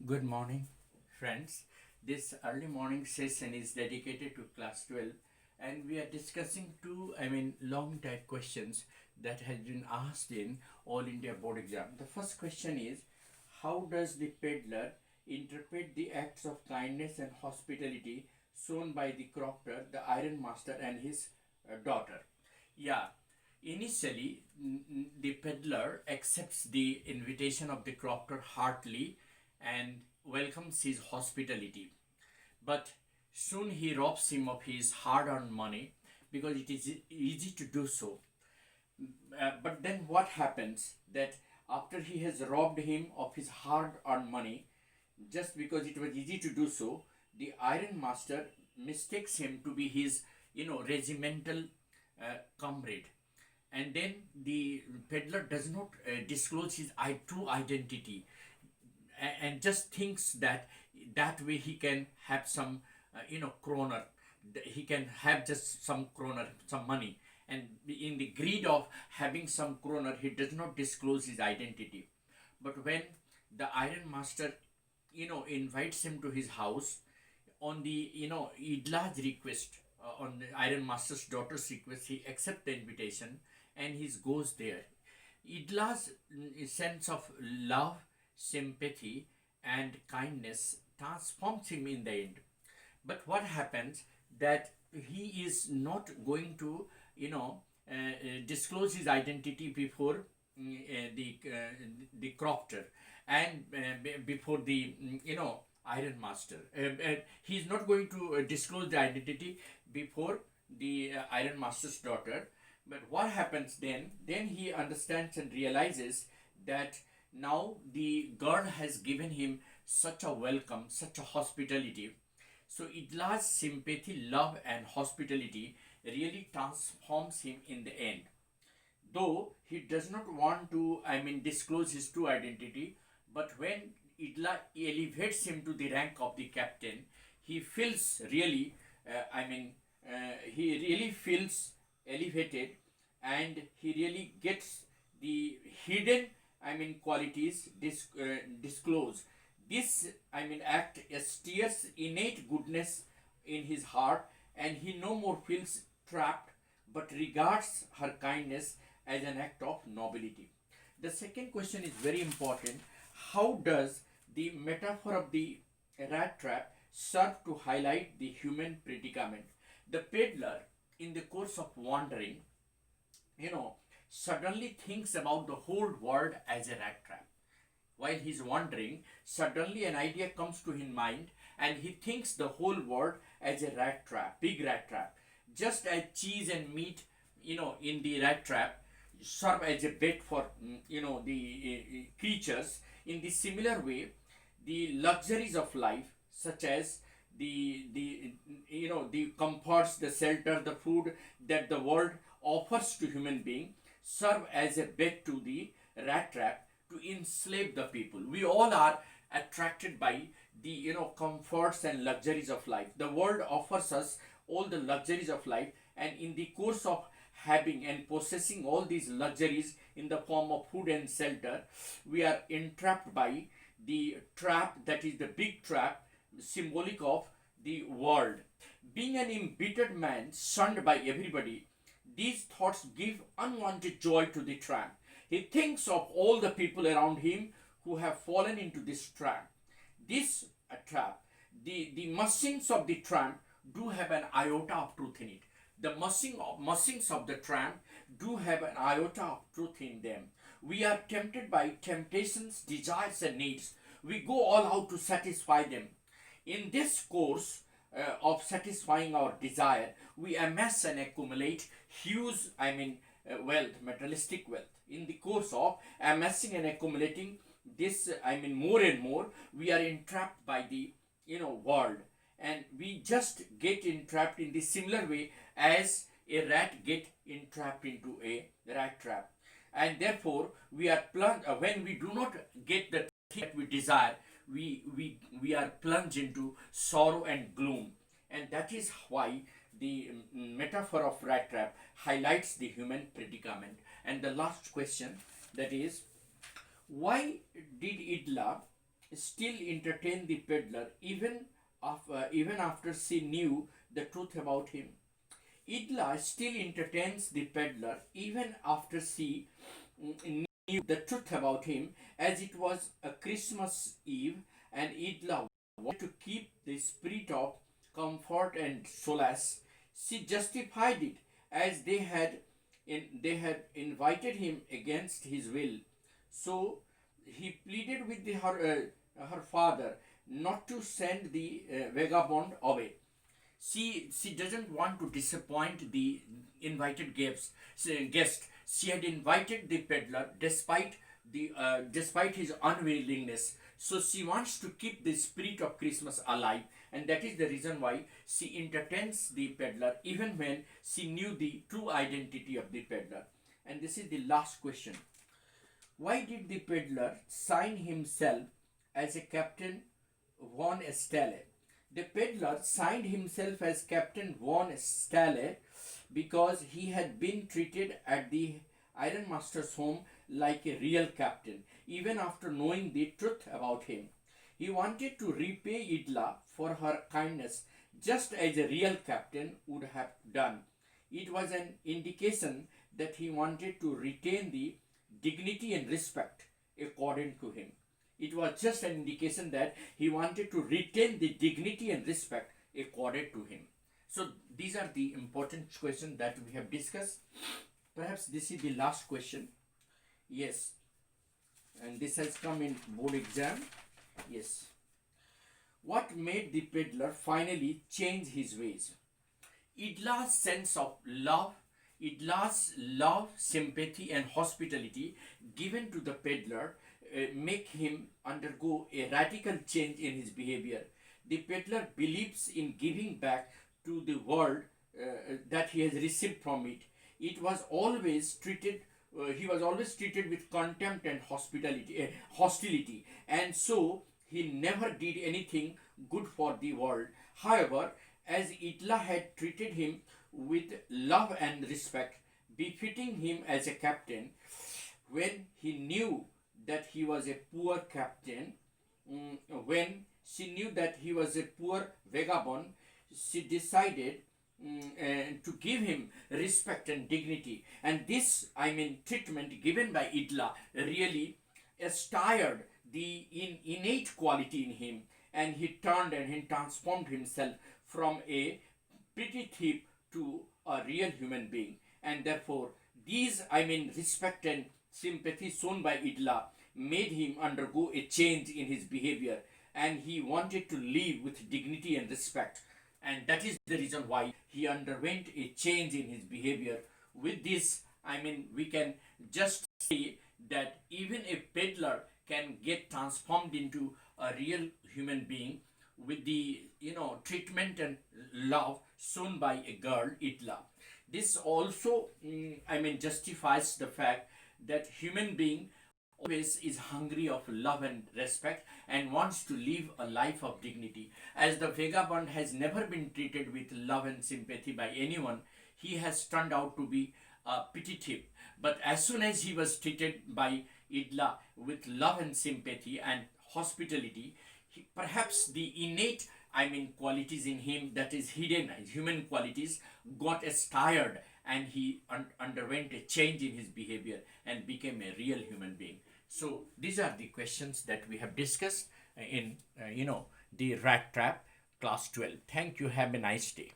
Good morning, friends. This early morning session is dedicated to class 12, and we are discussing long type questions that has been asked in All India Board exam. The first question is, how does the peddler interpret the acts of kindness and hospitality shown by the crofter, the iron master, and his daughter? Yeah, initially, the peddler accepts the invitation of the crofter heartily and welcomes his hospitality. But soon he robs him of his hard earned money because it is easy to do so. But then what happens that after he has robbed him of his hard earned money, just because it was easy to do so, the iron master mistakes him to be his, regimental comrade. And then the peddler does not disclose his true identity, and just thinks that that way he can have some kroner. He can have just some kroner, some money, and in the greed of having some kroner he does not disclose his identity. But when the iron master invites him to his house on the Idla's request, on the iron master's daughter's request, he accepts the invitation and he goes there. Idla's sense of love, sympathy, and kindness transforms him in the end. But what happens that he is not going to, disclose his identity before the crofter and before the iron master. He is not going to disclose the identity before the iron master's daughter. But what happens then? Then he understands and realizes that now the girl has given him such a welcome, such a hospitality. So Idla's sympathy, love, and hospitality really transforms him in the end. Though he does not want to, disclose his true identity, but when Idla elevates him to the rank of the captain, he feels really, he really feels elevated, and he really gets the hidden, qualities disclosed. This, act stirs innate goodness in his heart, and he no more feels trapped, but regards her kindness as an act of nobility. The second question is very important. How does the metaphor of the rat trap serve to highlight the human predicament? The peddler, in the course of wandering, suddenly thinks about the whole world as a rat trap. While he's wandering, suddenly an idea comes to his mind and he thinks the whole world as a rat trap, big rat trap. Just as cheese and meat, in the rat trap serve as a bait for, the creatures, in the similar way, the luxuries of life, such as the comforts, the shelter, the food that the world offers to human being, serve as a bait to the rat trap to enslave the people. We all are attracted by the comforts and luxuries of life. The world offers us all the luxuries of life, and in the course of having and possessing all these luxuries in the form of food and shelter, we are entrapped by the trap that is the big trap, symbolic of the world. Being an embittered man, shunned by everybody, these thoughts give unwanted joy to the tramp. He thinks of all the people around him who have fallen into this trap. This trap, the musings of the tramp do have an iota of truth in it. The musings of the tramp do have an iota of truth in them. We are tempted by temptations, desires, and needs. We go all out to satisfy them. In this course of satisfying our desire, we amass and accumulate huge, wealth, materialistic wealth. In the course of amassing and accumulating this, more and more, we are entrapped by the, world, and we just get entrapped in the similar way as a rat get entrapped into a rat trap. And therefore, we are plunged, when we do not get the thing that we desire, we are plunged into sorrow and gloom. And that is why the metaphor of rat trap highlights the human predicament. And the last question, that is, why did Idla still entertained the peddler even after she knew the truth about him. Idla still entertains the peddler even after she knew the truth about him, as it was a Christmas Eve and Idla wanted to keep the spirit of comfort and solace. She justified it as they had invited him against his will. So he pleaded with her father not to send the vagabond away. She doesn't want to disappoint the invited guest. She had invited the peddler despite his unwillingness. So she wants to keep the spirit of Christmas alive, and that is the reason why she entertains the peddler even when she knew the true identity of the peddler. And this is the last question. Why did the peddler sign himself as a Captain von Stale? The peddler signed himself as Captain von Stale because he had been treated at the ironmaster's home like a real captain, even after knowing the truth about him. He wanted to repay Idla for her kindness just as a real captain would have done. It was an indication that he wanted to retain the dignity and respect according to him. It was just an indication that he wanted to retain the dignity and respect accorded to him. So these are the important questions that we have discussed. Perhaps this is the last question. Yes. And this has come in board exam. Yes. What made the peddler finally change his ways? Idla's sense of love, Idla's love, sympathy, and hospitality given to the peddler make him undergo a radical change in his behavior. The peddler believes in giving back to the world that he has received from it. It was always treated. He was always treated with contempt and hostility, and so he never did anything good for the world. However, as Itla had treated him with love and respect, befitting him as a captain, when he knew that he was a poor captain, when she knew that he was a poor vagabond, she decided to give him respect and dignity. And this, treatment given by Idla really stirred the innate quality in him, and he turned and he transformed himself from a pretty thief to a real human being. And therefore, these, respect and sympathy shown by Idla made him undergo a change in his behavior, and he wanted to live with dignity and respect. And that is the reason why he underwent a change in his behavior. With this, we can just say that even a peddler can get transformed into a real human being with the treatment and love shown by a girl, Itla. This also justifies the fact that human being always is hungry of love and respect and wants to live a life of dignity. As the vagabond has never been treated with love and sympathy by anyone, he has turned out to be a petty thief. But as soon as he was treated by Idla with love and sympathy and hospitality, perhaps the innate qualities in him, that is hidden human qualities, got stirred, and he underwent a change in his behavior and became a real human being. So these are the questions that we have discussed in the rat trap class 12. Thank you. Have a nice day.